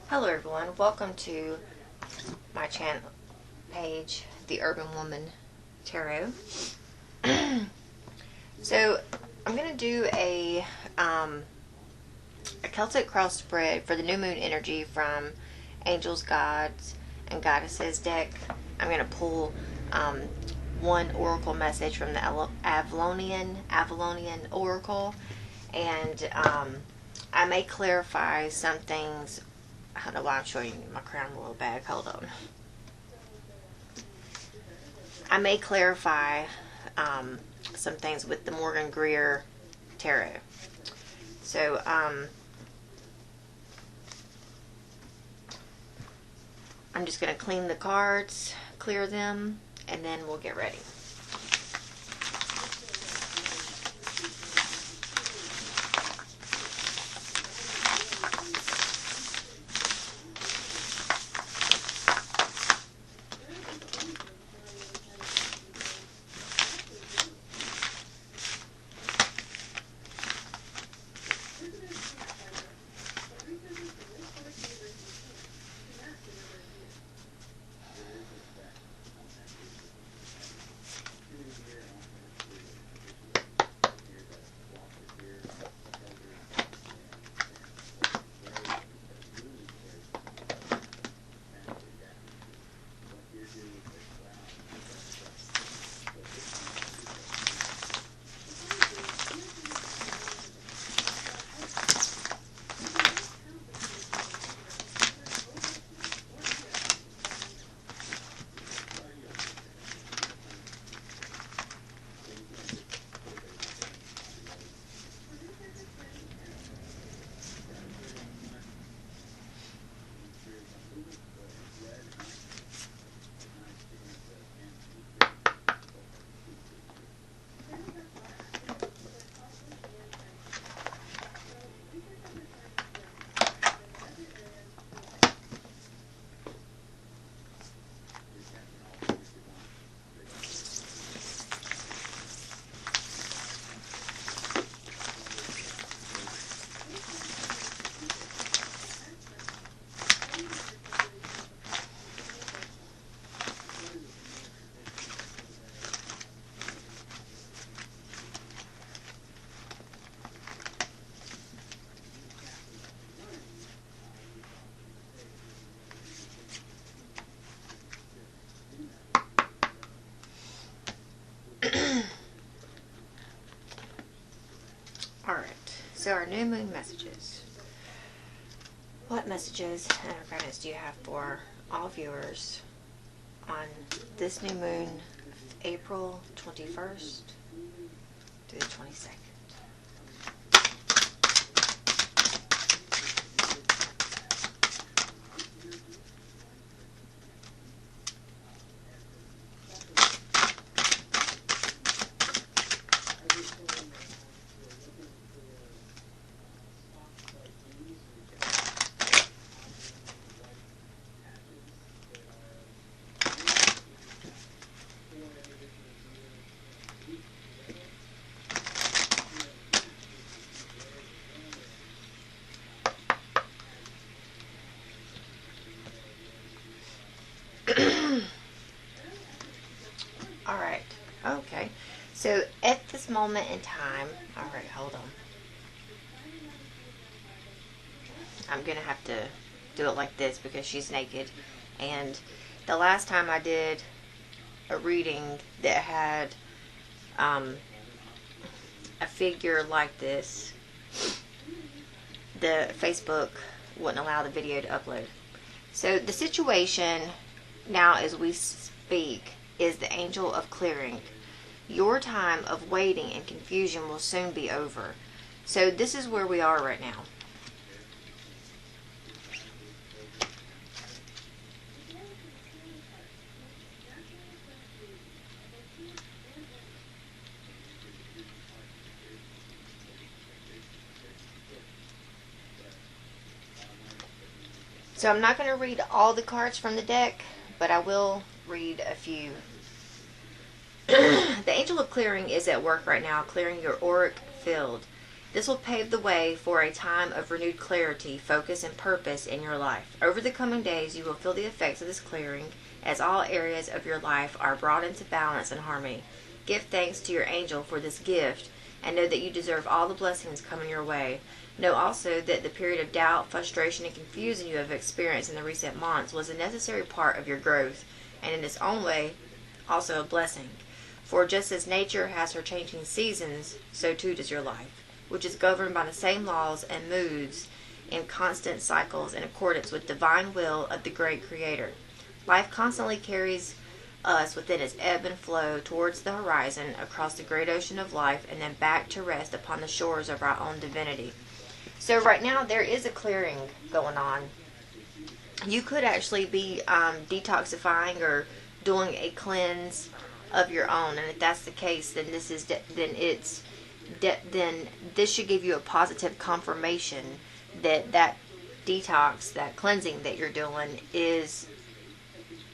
Hello everyone, welcome to my channel page, The Urban Woman Tarot. So I'm going to do a Celtic cross spread for the new moon energy from Angels, Gods, and Goddesses deck. I'm going to pull one oracle message from the Avalonian oracle, and I may clarify some things. I don't know why I'm showing you my crown royal bag. Hold on. I may clarify some things with the Morgan Greer Tarot. So, I'm just going to clean the cards, clear them, and then we'll get ready. Alright, so our new moon messages. What messages and guidance do you have for all viewers on this new moon, April 21st through the 22nd? Alright, okay. So at this moment in time, alright, hold on. I'm going to have to do it like this because she's naked. And the last time I did a reading that had a figure like this, the Facebook wouldn't allow the video to upload. So the situation now as we speak is the angel of clearing. Your time of waiting and confusion will soon be over. So this is where we are right now. So I'm not going to read all the cards from the deck, but I will read a few. The Angel of Clearing is at work right now, clearing your auric field. This will pave the way for a time of renewed clarity, focus, and purpose in your life. Over the coming days, you will feel the effects of this clearing as all areas of your life are brought into balance and harmony. Give thanks to your angel for this gift and know that you deserve all the blessings coming your way. Know also that the period of doubt, frustration, and confusion you have experienced in the recent months was a necessary part of your growth, and in its own way, also a blessing. For just as nature has her changing seasons, so too does your life, which is governed by the same laws and moods in constant cycles in accordance with divine will of the great Creator. Life constantly carries us within its ebb and flow towards the horizon, across the great ocean of life, and then back to rest upon the shores of our own divinity. So right now there is a clearing going on. You could actually be detoxifying or doing a cleanse of your own, and if that's the case, then then this should give you a positive confirmation that that detox, that cleansing that you're doing, is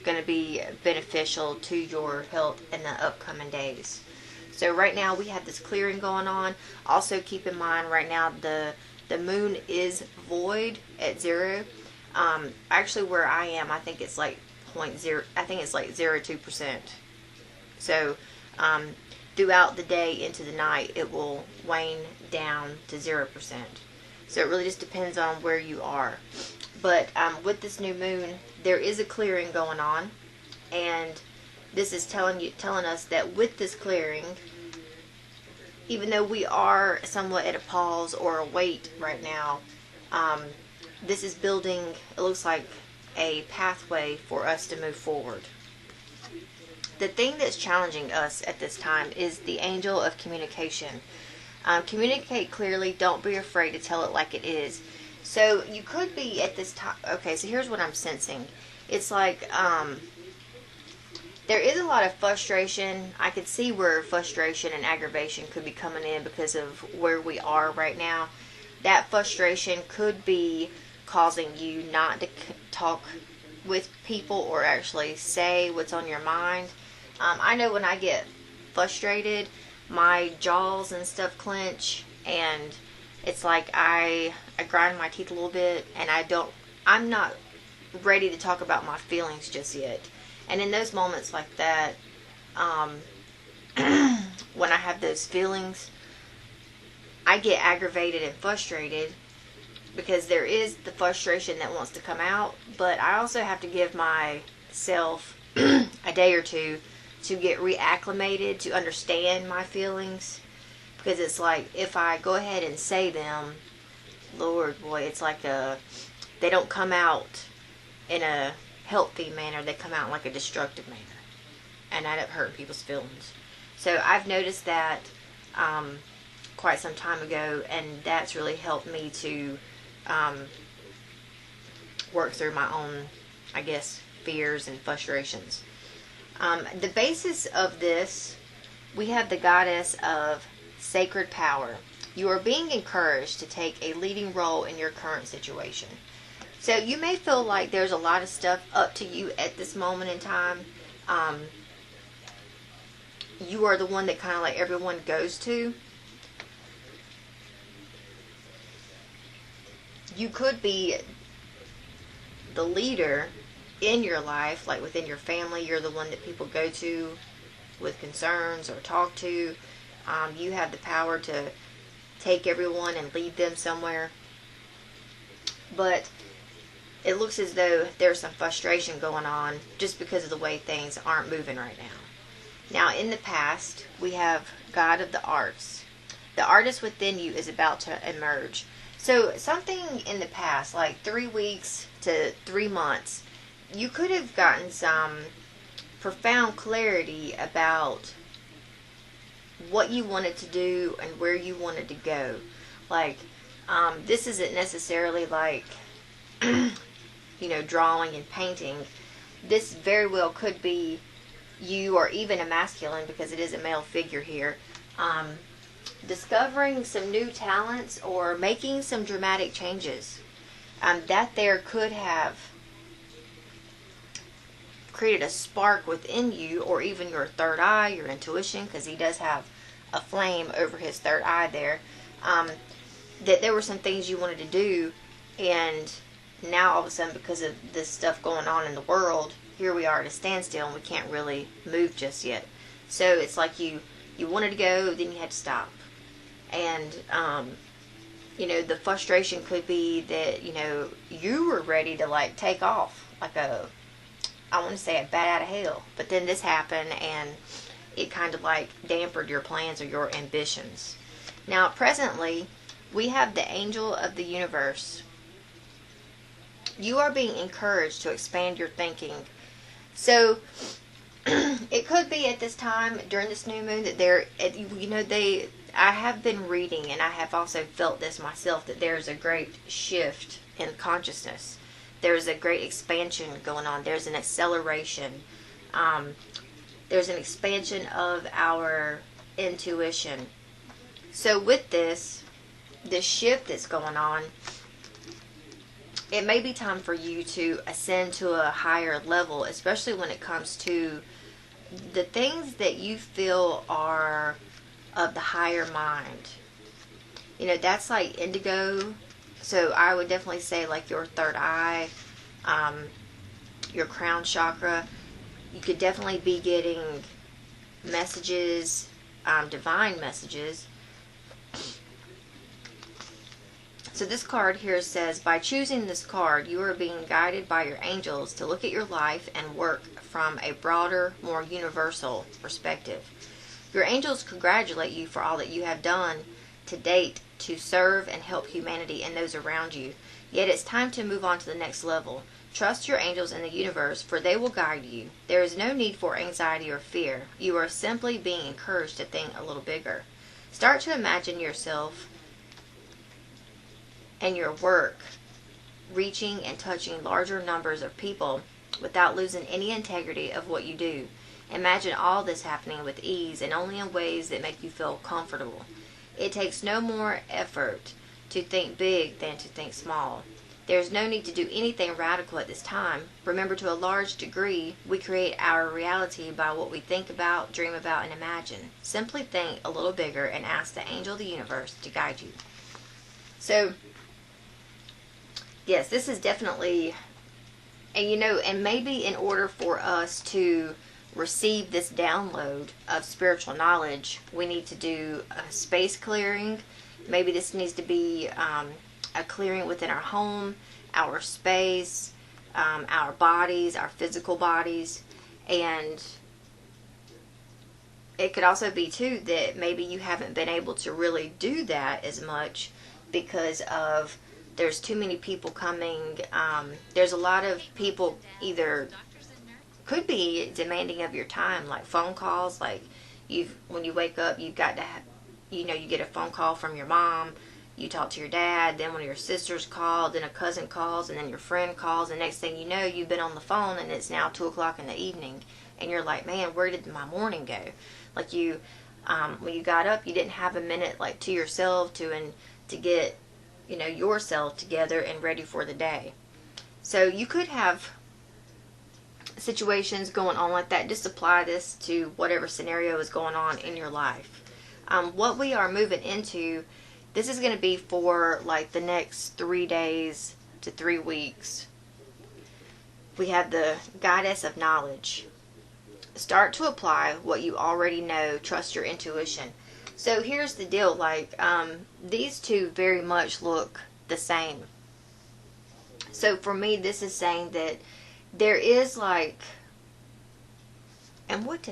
going to be beneficial to your health in the upcoming days. So right now we have this clearing going on. Also keep in mind right now the moon is void at 0. Actually where I am, I think it's like 0.2%. So throughout the day into the night, it will wane down to 0%. So it really just depends on where you are. But with this new moon, there is a clearing going on, and this is telling us that with this clearing, even though we are somewhat at a pause or a wait right now, this is building, it looks like, a pathway for us to move forward. The thing that's challenging us at this time is the angel of communication. Communicate clearly. Don't be afraid to tell it like it is. So you could be at this time. Okay, so here's what I'm sensing. It's like there is a lot of frustration. I could see where frustration and aggravation could be coming in because of where we are right now. That frustration could be causing you not to talk with people or actually say what's on your mind. I know when I get frustrated, my jaws and stuff clench, and it's like I grind my teeth a little bit, and I'm not ready to talk about my feelings just yet. And in those moments like that, when I have those feelings, I get aggravated and frustrated because there is the frustration that wants to come out, but I also have to give myself a day or two to get reacclimated, to understand my feelings, because it's like if I go ahead and say them, Lord, boy, it's like they don't come out in a healthy manner, they come out in like a destructive manner, and I end up hurting people's feelings. So I've noticed that quite some time ago, and that's really helped me to work through my own, I guess, fears and frustrations. The basis of this, we have the goddess of sacred power. You are being encouraged to take a leading role in your current situation. So you may feel like there's a lot of stuff up to you at this moment in time. You are the one that kind of like everyone goes to. You could be the leader in your life, like within your family. You're the one that people go to with concerns or talk to. You have the power to take everyone and lead them somewhere. But it looks as though there's some frustration going on just because of the way things aren't moving right now. Now, in the past, we have God of the Arts. The artist within you is about to emerge. So something in the past, like 3 weeks to 3 months, you could have gotten some profound clarity about what you wanted to do and where you wanted to go. Like, this isn't necessarily like, drawing and painting. This very well could be you, or even a masculine, because it is a male figure here, discovering some new talents or making some dramatic changes. That there could have created a spark within you, or even your third eye, your intuition, because he does have a flame over his third eye there. um, that there were some things you wanted to do, and now all of a sudden, because of this stuff going on in the world, here we are at a standstill and we can't really move just yet. So it's like you wanted to go, then you had to stop. And the frustration could be that you were ready to like take off like I want to say a bat out of hell, but then this happened and it kind of like dampened your plans or your ambitions. Now presently we have the angel of the universe. You are being encouraged to expand your thinking. So it could be at this time during this new moon that I have been reading, and I have also felt this myself, that there's a great shift in consciousness. There's a great expansion going on. There's an acceleration. There's an expansion of our intuition. So with this shift that's going on, it may be time for you to ascend to a higher level, especially when it comes to the things that you feel are of the higher mind. That's like indigo. So I would definitely say like your third eye, your crown chakra. You could definitely be getting messages, divine messages. So this card here says, by choosing this card, you are being guided by your angels to look at your life and work from a broader, more universal perspective. Your angels congratulate you for all that you have done to date to serve and help humanity and those around you. Yet it's time to move on to the next level. Trust your angels and the universe, for they will guide you. There is no need for anxiety or fear. You are simply being encouraged to think a little bigger. Start to imagine yourself and your work reaching and touching larger numbers of people without losing any integrity of what you do. Imagine all this happening with ease and only in ways that make you feel comfortable. It takes no more effort to think big than to think small. There is no need to do anything radical at this time. Remember, to a large degree, we create our reality by what we think about, dream about, and imagine. Simply think a little bigger and ask the angel of the universe to guide you. So, yes, this is definitely, and maybe in order for us to receive this download of spiritual knowledge, we need to do a space clearing. Maybe this needs to be a clearing within our home, our space, our bodies, our physical bodies. And it could also be too that maybe you haven't been able to really do that as much because of there's too many people coming. There's a lot of people either could be demanding of your time, like phone calls. Like when you wake up, you've got to you get a phone call from your mom, you talk to your dad, then one of your sisters called, then a cousin calls, and then your friend calls, and next thing you know, you've been on the phone and it's now 2 o'clock in the evening, and you're like, man, where did my morning go? Like when you got up, you didn't have a minute like to yourself to get yourself together and ready for the day. So you could have situations going on like that. Just apply this to whatever scenario is going on in your life. What we are moving into, this is going to be for like the next 3 days to 3 weeks. We have the goddess of knowledge. Start to apply what you already know. Trust your intuition. So here's the deal, like these two very much look the same. So for me, this is saying that there is like, and what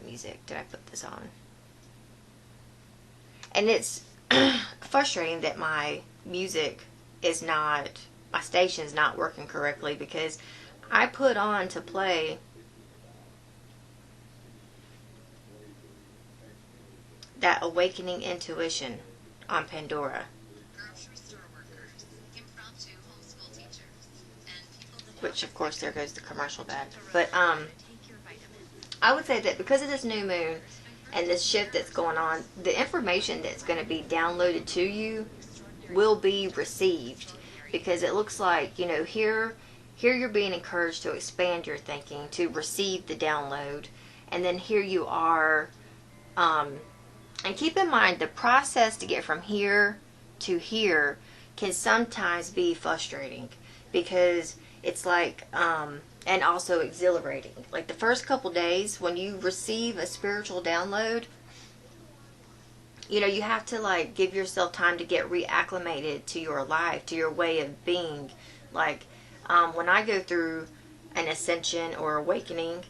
music did I put this on? And it's frustrating that my music is not, my station's not working correctly, because I put on to play that Awakening Intuition on Pandora. Which, of course, there goes the commercial back. But I would say that because of this new moon and this shift that's going on, the information that's going to be downloaded to you will be received. Because it looks like, here you're being encouraged to expand your thinking, to receive the download. And then here you are And keep in mind, the process to get from here to here can sometimes be frustrating, because it's like, and also exhilarating. Like the first couple days when you receive a spiritual download, you know, you have to like give yourself time to get reacclimated to your life, to your way of being. Like, when I go through an ascension or awakening,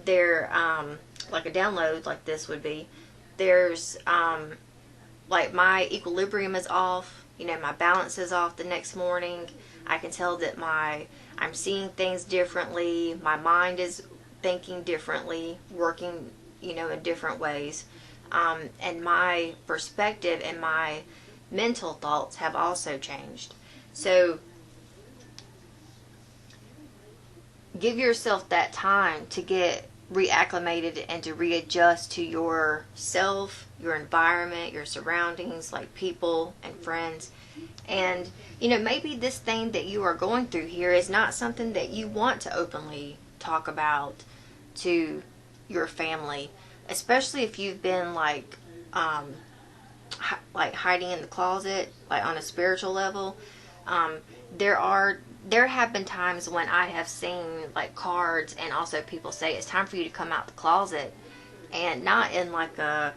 there, like a download like this would be, there's, like my equilibrium is off, you know, my balance is off the next morning. I can tell that I'm seeing things differently. My mind is thinking differently, working, you know, in different ways. And my perspective and my mental thoughts have also changed. So give yourself that time to get reacclimated and to readjust to yourself, your environment, your surroundings, like people and friends. And, you know, maybe this thing that you are going through here is not something that you want to openly talk about to your family, especially if you've been like hiding in the closet, like on a spiritual level. There have been times when I have seen like cards, and also people say it's time for you to come out the closet, and not in like a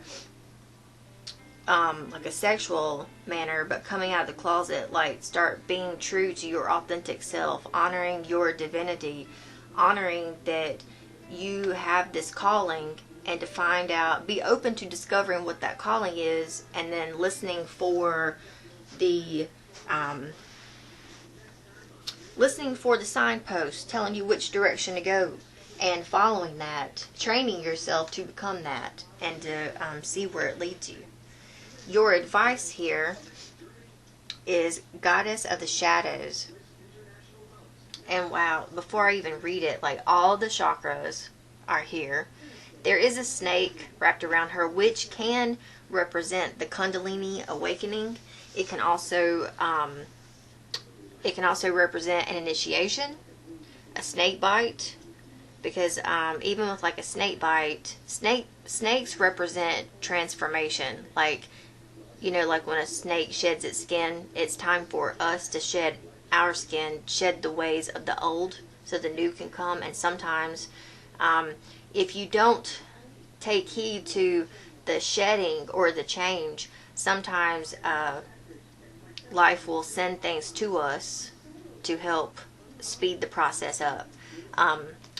sexual manner, but coming out of the closet, like start being true to your authentic self, honoring your divinity, honoring that you have this calling, and to find out, be open to discovering what that calling is, and then listening for the signposts telling you which direction to go, and following that, training yourself to become that, and to see where it leads you. Your advice here is Goddess of the Shadows. And wow, before I even read it, like all the chakras are here. There is a snake wrapped around her, which can represent the Kundalini awakening. It can also represent an initiation, a snake bite, because even with like a snake bite, snakes represent transformation. Like, you know, like when a snake sheds its skin, it's time for us to shed our skin, shed the ways of the old so the new can come. And sometimes if you don't take heed to the shedding or the change, sometimes life will send things to us to help speed the process up.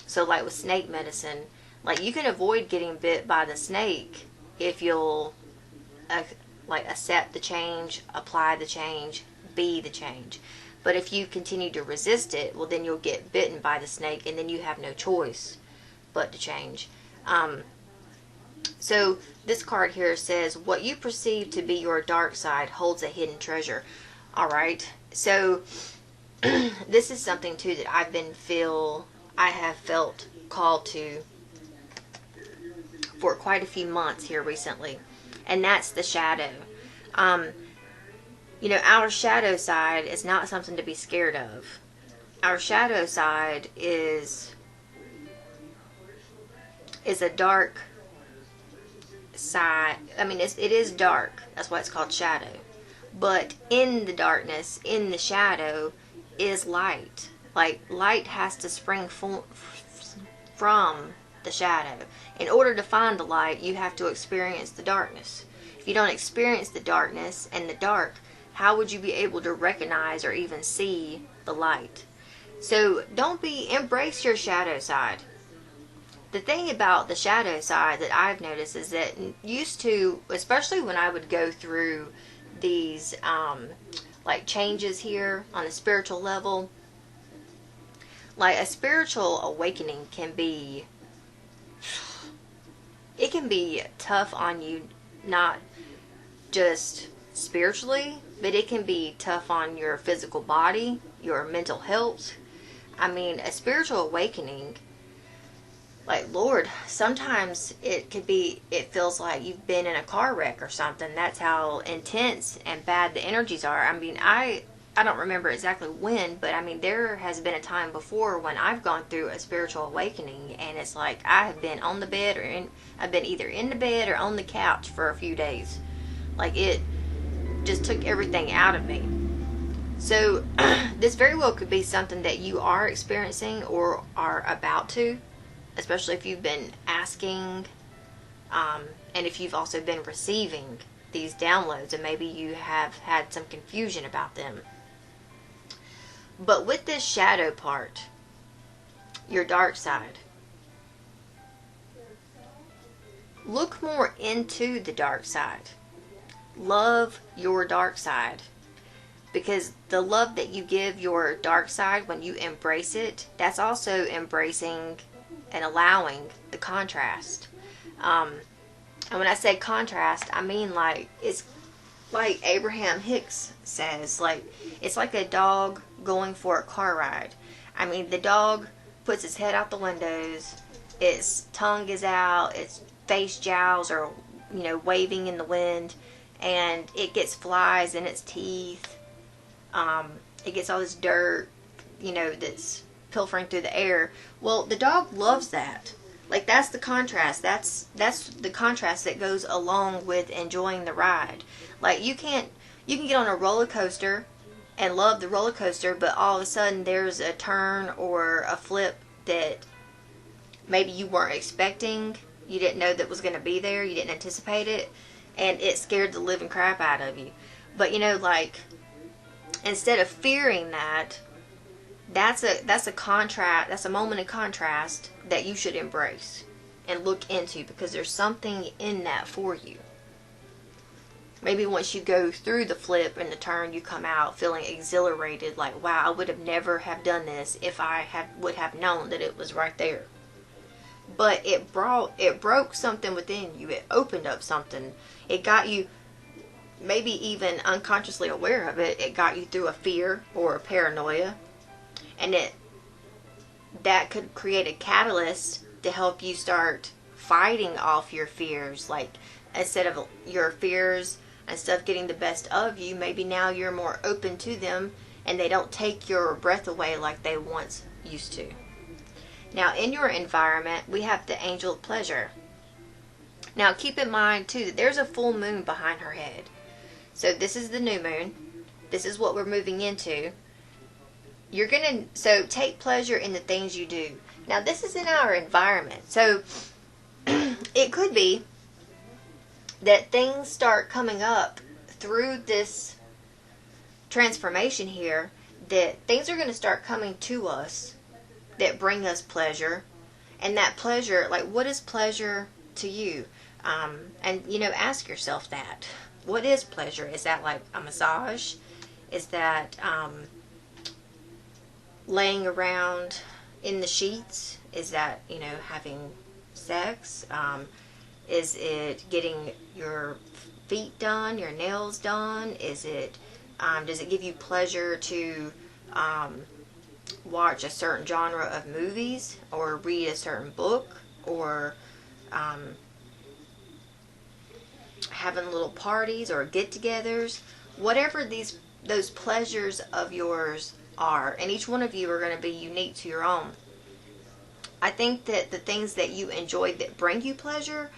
So like with snake medicine, like you can avoid getting bit by the snake if you'll like accept the change, apply the change, be the change. But if you continue to resist it, well, then you'll get bitten by the snake, and then you have no choice but to change. So this card here says, what you perceive to be your dark side holds a hidden treasure. All right. So this is something too that I have felt called to for quite a few months here recently. And that's the shadow. You know, our shadow side is not something to be scared of. Our shadow side is a dark side. I mean, it is dark. That's why it's called shadow. But in the darkness, in the shadow, is light. Like, light has to spring from the shadow. In order to find the light, you have to experience the darkness. If you don't experience the darkness and the dark, how would you be able to recognize or even see the light? So embrace your shadow side. The thing about the shadow side that I've noticed is that used to, especially when I would go through these like changes here on a spiritual level, like a spiritual awakening can be tough on you, not just spiritually, but it can be tough on your physical body, your mental health. I mean, a spiritual awakening, like, Lord, sometimes it feels like you've been in a car wreck or something. That's how intense and bad the energies are. I mean, I I don't remember exactly when, but I mean, there has been a time before when I've gone through a spiritual awakening, and it's like I have been on the bed, I've been either in the bed or on the couch for a few days. Like, it just took everything out of me. So this very well could be something that you are experiencing or are about to, especially if you've been asking, and if you've also been receiving these downloads, and maybe you have had some confusion about them. But with this shadow part, your dark side, look more into the dark side. Love your dark side. Because the love that you give your dark side, when you embrace it, that's also embracing and allowing the contrast. And when I say contrast, I mean, like, it's like Abraham Hicks says, like, it's like a dog going for a car ride. I mean, the dog puts its head out the windows, its tongue is out, its face jowls are, waving in the wind, and it gets flies in its teeth. It gets all this dirt, that's pilfering through the air. Well, the dog loves that. Like, that's the contrast. That's the contrast that goes along with enjoying the ride. Like, you can get on a roller coaster and love the roller coaster, but all of a sudden there's a turn or a flip that maybe you weren't expecting. You didn't know that was going to be there. You didn't anticipate it, and it scared the living crap out of you. But like, instead of fearing that, that's a contrast. That's a moment of contrast that you should embrace and look into, because there's something in that for you. Maybe once you go through the flip and the turn, you come out feeling exhilarated, like, wow, I would have never have done this if I would have known that it was right there. But it broke something within you. It opened up something. It got you, maybe even unconsciously aware of it, it got you through a fear or a paranoia. And that could create a catalyst to help you start fighting off your fears. Like, instead of your fears and stuff getting the best of you, maybe now you're more open to them, and they don't take your breath away like they once used to. Now, in your environment, we have the angel of pleasure. Now, keep in mind, too, that there's a full moon behind her head. So this is the new moon. This is what we're moving into. So take pleasure in the things you do. Now, this is in our environment. So it could be that things start coming up through this transformation here, that things are going to start coming to us that bring us pleasure. And that pleasure, like, what is pleasure to you? And, ask yourself that. What is pleasure? Is that like a massage? Is that laying around in the sheets? Is that, having sex? Is it getting your feet done, your nails done? Is it, does it give you pleasure to watch a certain genre of movies, or read a certain book, or having little parties or get-togethers? Whatever those pleasures of yours are, and each one of you are going to be unique to your own. I think that the things that you enjoy that bring you pleasure,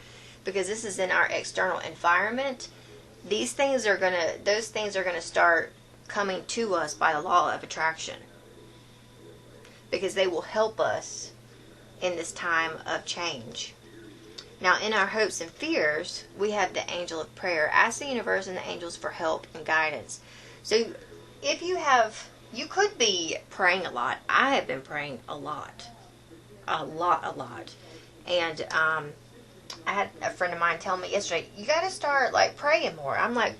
because this is in our external environment, those things are going to start coming to us by the law of attraction, because they will help us in this time of change. Now, in our hopes and fears, we have the angel of prayer. Ask the universe and the angels for help and guidance. So if you could be praying a lot. I have been praying a lot. And I had a friend of mine tell me yesterday, you got to start, like, praying more. I'm like,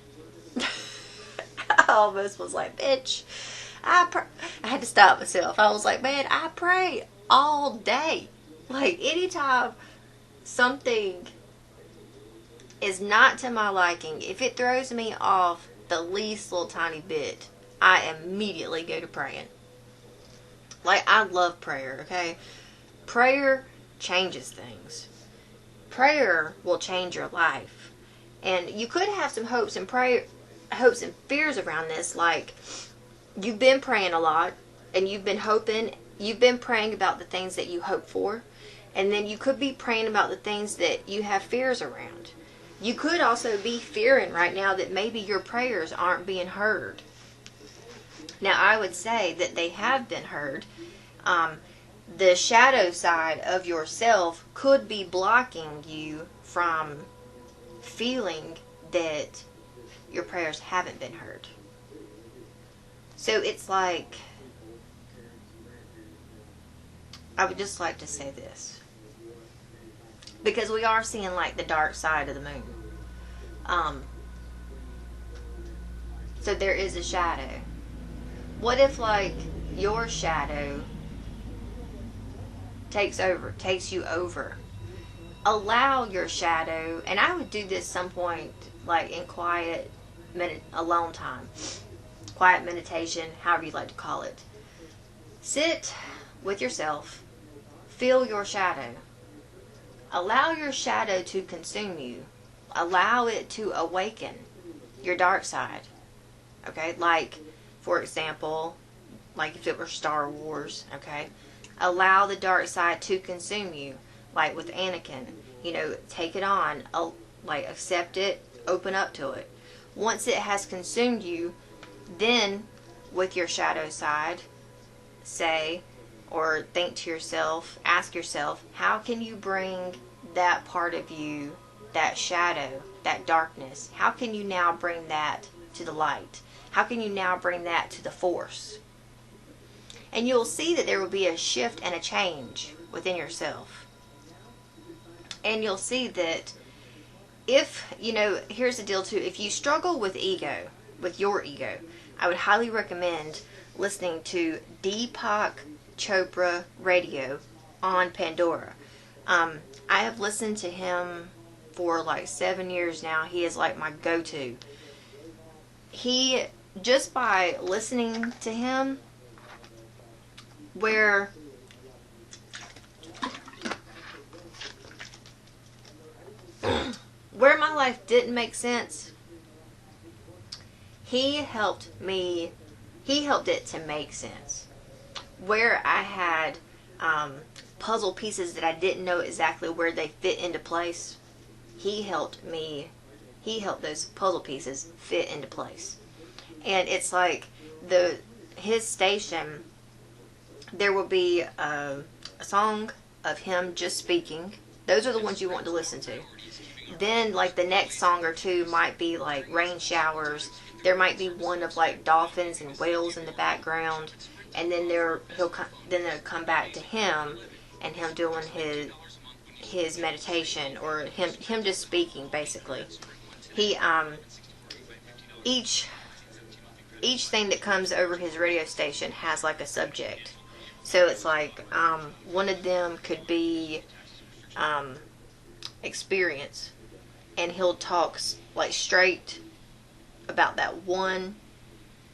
I almost was like, bitch, I had to stop myself. I was like, man, I pray all day. Like, anytime something is not to my liking, if it throws me off the least little tiny bit, I immediately go to praying. Like, I love prayer, okay? Prayer changes things. Prayer will change your life. And you could have some hopes and fears around this, like, you've been praying a lot, and you've been hoping, you've been praying about the things that you hope for, and then you could be praying about the things that you have fears around. You could also be fearing right now that maybe your prayers aren't being heard. Now, I would say that they have been heard. The shadow side of yourself could be blocking you from feeling that your prayers haven't been heard. So it's like, I would just like to say this, because we are seeing like the dark side of the moon. So there is a shadow. What if like your shadow takes you over? Allow your shadow, and I would do this some point like in quiet, alone time, quiet meditation, however you like to call it. Sit with yourself, feel your shadow. Allow your shadow to consume you. Allow it to awaken your dark side. Okay, like, for example, like if it were Star Wars, okay? Allow the dark side to consume you. Like with Anakin, take it on, like accept it, open up to it. Once it has consumed you, then with your shadow side, say, or think to yourself, ask yourself, how can you bring that part of you, that shadow, that darkness, how can you now bring that to the light? How can you now bring that to the force? And you'll see that there will be a shift and a change within yourself. And you'll see that if, here's the deal too, if you struggle with your ego, I would highly recommend listening to Deepak Chopra Radio on Pandora. I have listened to him for like 7 years now. He is like my go-to. He, just by listening to him, where my life didn't make sense, he helped it to make sense. Where I had puzzle pieces that I didn't know exactly where they fit into place, he helped those puzzle pieces fit into place. And it's like his station, there will be a song of him just speaking. Those are the ones you want to listen to. Then like the next song or two might be like rain showers. There might be one of like dolphins and whales in the background, and then they'll come back to him and him doing his meditation, or him just speaking basically. He each thing that comes over his radio station has like a subject. So it's like one of them could be experience, and he'll talk like straight about that one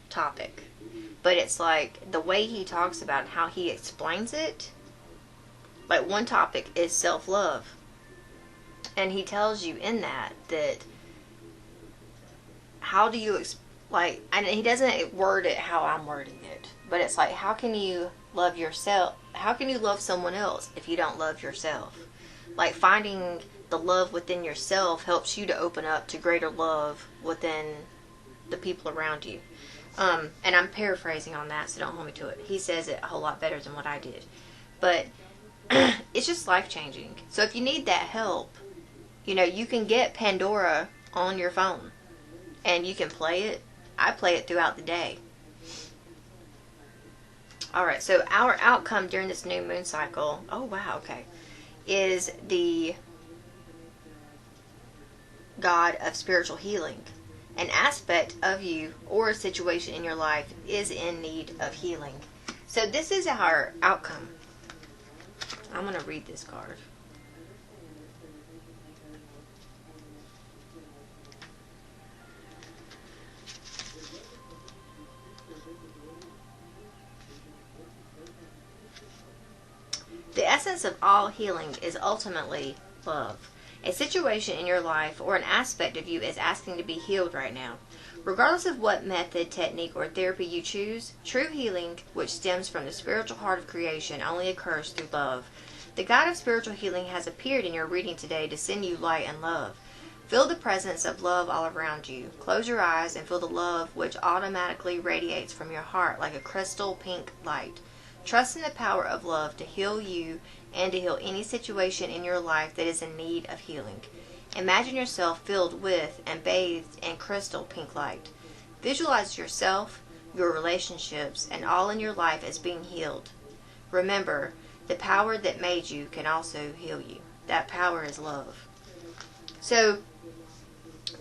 topic. But it's like the way he talks about it, how he explains it. Like one topic is self-love, and he tells you in that how do you and he doesn't word it how I'm wording it, but it's like, how can you love yourself? How can you love someone else if you don't love yourself? Like finding the love within yourself helps you to open up to greater love within the people around you. And I'm paraphrasing on that, so don't hold me to it. He says it a whole lot better than what I did. But it's just life-changing. So if you need that help, you can get Pandora on your phone, and you can play it. I play it throughout the day. Alright, so our outcome during this new moon cycle, oh wow, okay, is the God of spiritual healing. An aspect of you or a situation in your life is in need of healing. So this is our outcome. I'm going to read this card. The essence of all healing is ultimately love. A situation in your life or an aspect of you is asking to be healed right now. Regardless of what method, technique, or therapy you choose, true healing, which stems from the spiritual heart of creation, only occurs through love. The God of spiritual healing has appeared in your reading today to send you light and love. Feel the presence of love all around you. Close your eyes and feel the love which automatically radiates from your heart like a crystal pink light. Trust in the power of love to heal you and to heal any situation in your life that is in need of healing. Imagine yourself filled with and bathed in crystal pink light. Visualize yourself, your relationships, and all in your life as being healed. Remember, the power that made you can also heal you. That power is love. So,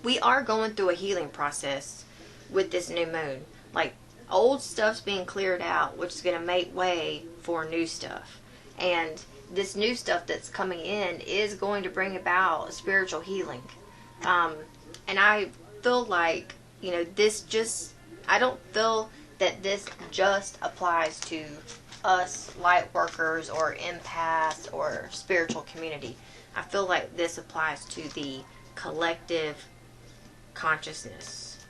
we are going through a healing process with this new moon. Like, old stuff's being cleared out, which is going to make way for new stuff. And this new stuff that's coming in is going to bring about spiritual healing. And I feel like, I don't feel that this just applies to us light workers or empaths or spiritual community. I feel like this applies to the collective consciousness.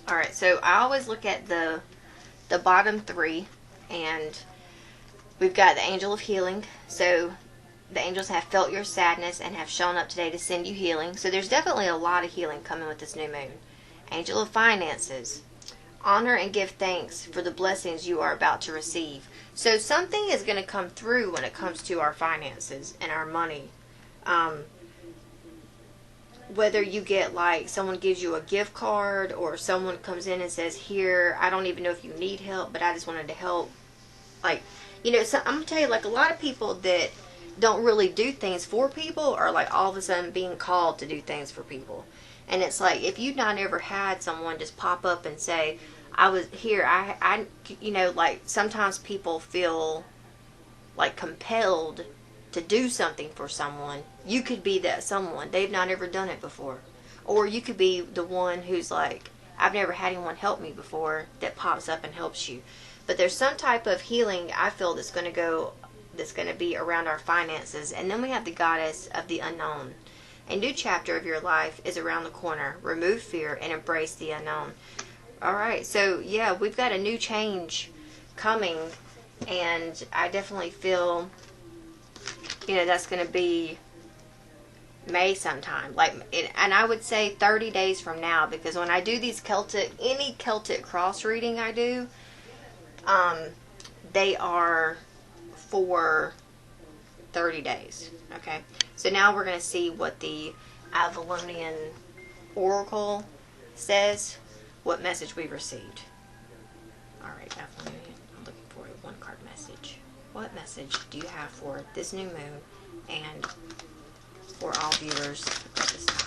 Alright, so I always look at the bottom three, and we've got the angel of healing. So the angels have felt your sadness and have shown up today to send you healing. So there's definitely a lot of healing coming with this new moon. Angel of finances. Honor and give thanks for the blessings you are about to receive. So something is going to come through when it comes to our finances and our money. Whether you get like someone gives you a gift card, or someone comes in and says, here, I don't even know if you need help, but I just wanted to help. Like, so I'm going to tell you, like, a lot of people that don't really do things for people are like all of a sudden being called to do things for people. And it's like, if you've not ever had someone just pop up and say, I was here, I like sometimes people feel like compelled to do something for someone. You could be that someone. They've not ever done it before. Or you could be the one who's like, I've never had anyone help me before, that pops up and helps you. But there's some type of healing I feel that's going to be around our finances. And then we have the goddess of the unknown. A new chapter of your life is around the corner. Remove fear and embrace the unknown. Alright, so yeah, we've got a new change coming. And I definitely feel, that's going to be May sometime. And I would say 30 days from now. Because when I do these any Celtic cross reading I do, they are for 30 days. Okay, so now we're going to see what the Avalonian Oracle says, what message we received. Alright, Avalonian, I'm looking for a one card message. What message do you have for this new moon and for all viewers at this time?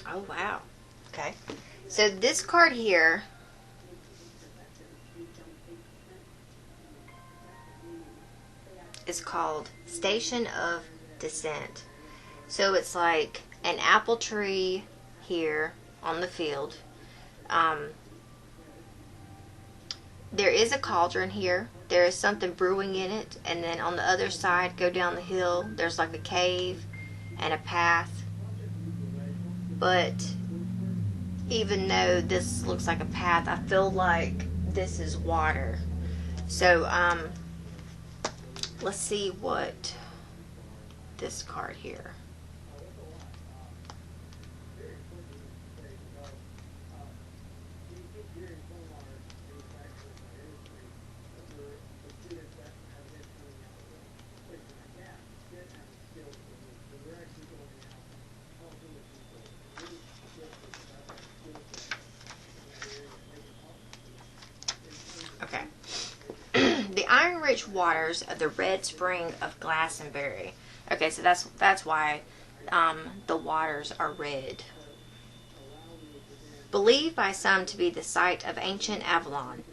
Oh, wow. Okay. So this card here is called Station of Descent. So it's like an apple tree here on the field. There is a cauldron here. There is something brewing in it. And then on the other side, go down the hill, there's like a cave and a path. But even though this looks like a path, I feel like this is water. So, let's see what this card here. Okay. The iron-rich waters of the red spring of Glastonbury. Okay, so that's why the waters are red. believed by some to be the site of ancient Avalon,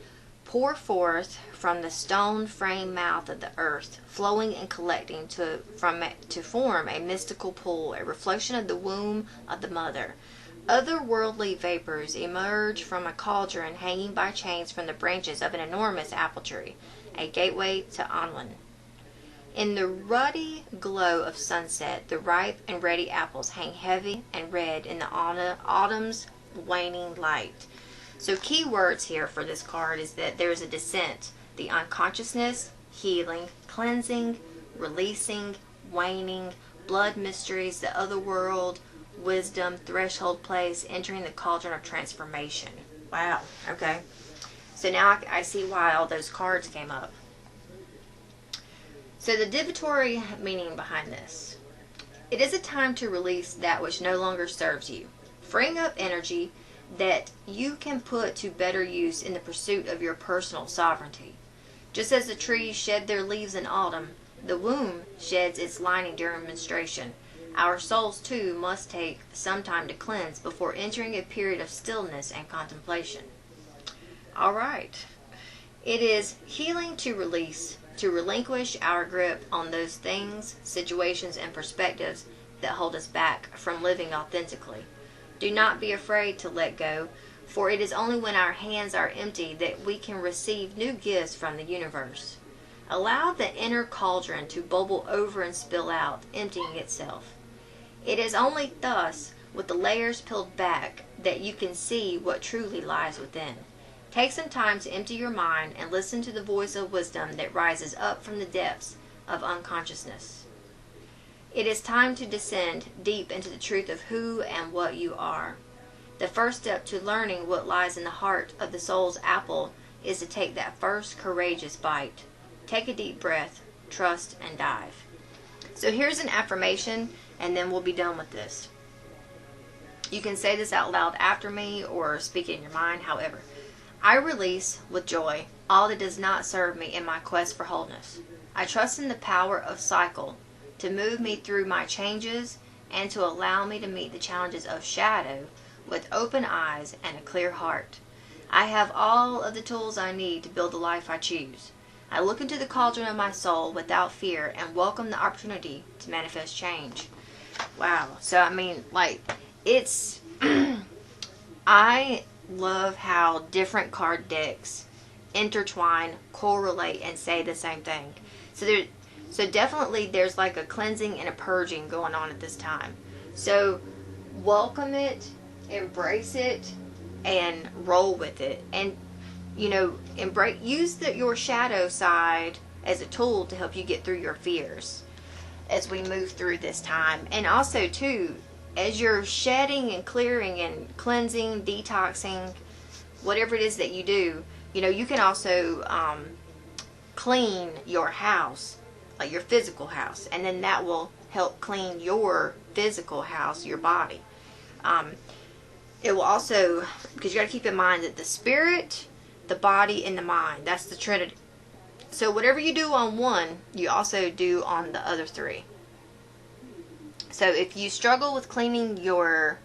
pour forth from the stone frame mouth of the earth, flowing and collecting to form a mystical pool, a reflection of the womb of the mother. Otherworldly vapors emerge from a cauldron hanging by chains from the branches of an enormous apple tree, a gateway to Avalon. In the ruddy glow of sunset, the ripe and ready apples hang heavy and red in the autumn's waning light. So key words here for this card is that there's a descent, the unconsciousness, healing, cleansing, releasing, waning, blood mysteries, the other world, wisdom, threshold place, entering the cauldron of transformation. Wow, okay. So now I see why all those cards came up. So the divatory meaning behind this. It is a time to release that which no longer serves you, freeing up energy that you can put to better use in the pursuit of your personal sovereignty. Just as the trees shed their leaves in autumn, the womb sheds its lining during menstruation. Our souls too must take some time to cleanse before entering a period of stillness and contemplation. All right. It is healing to release, to relinquish our grip on those things, situations, and perspectives that hold us back from living authentically. Do not be afraid to let go, for it is only when our hands are empty that we can receive new gifts from the universe. Allow the inner cauldron to bubble over and spill out, emptying itself. It is only thus, with the layers peeled back, that you can see what truly lies within. Take some time to empty your mind and listen to the voice of wisdom that rises up from the depths of unconsciousness. It is time to descend deep into the truth of who and what you are. The first step to learning what lies in the heart of the soul's apple is to take that first courageous bite. Take a deep breath, trust, and dive. So here's an affirmation, and then we'll be done with this. You can say this out loud after me or speak it in your mind, however. I release with joy all that does not serve me in my quest for wholeness. I trust in the power of cycle to move me through my changes and to allow me to meet the challenges of shadow with open eyes and a clear heart. I have all of the tools I need to build the life I choose. I look into the cauldron of my soul without fear and welcome the opportunity to manifest change. Wow. So, I mean, like, it's... I love how different card decks intertwine, correlate, and say the same thing. So definitely there's like a cleansing and a purging going on at this time. So welcome it, embrace it, and roll with it. And you know, use your shadow side as a tool to help you get through your fears as we move through this time. And also too, as you're shedding and clearing and cleansing, detoxing, whatever it is that you do, you know, you can also clean your house, like your physical house, and then that will help clean your physical house, your body. It will also, because you got to keep in mind that the spirit, the body, and the mind, that's the Trinity. So whatever you do on one, you also do on the other three. So if you struggle with cleaning your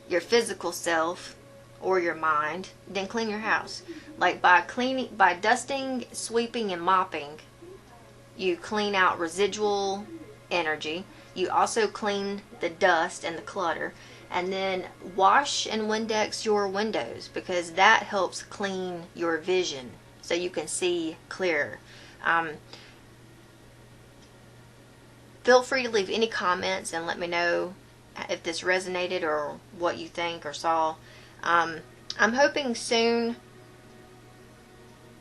physical self or your mind, then clean your house. Like by dusting, sweeping, and mopping, you clean out residual energy. You also clean the dust and the clutter. And then wash and Windex your windows, because that helps clean your vision so you can see clearer. Feel free to leave any comments and let me know if this resonated or what you think or saw. I'm hoping soon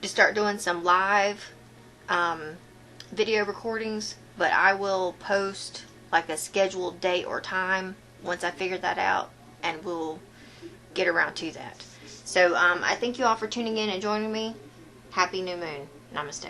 to start doing some live video recordings, but I will post like a scheduled date or time once I figure that out, and we'll get around to that. So I thank you all for tuning in and joining me. Happy New Moon. Namaste.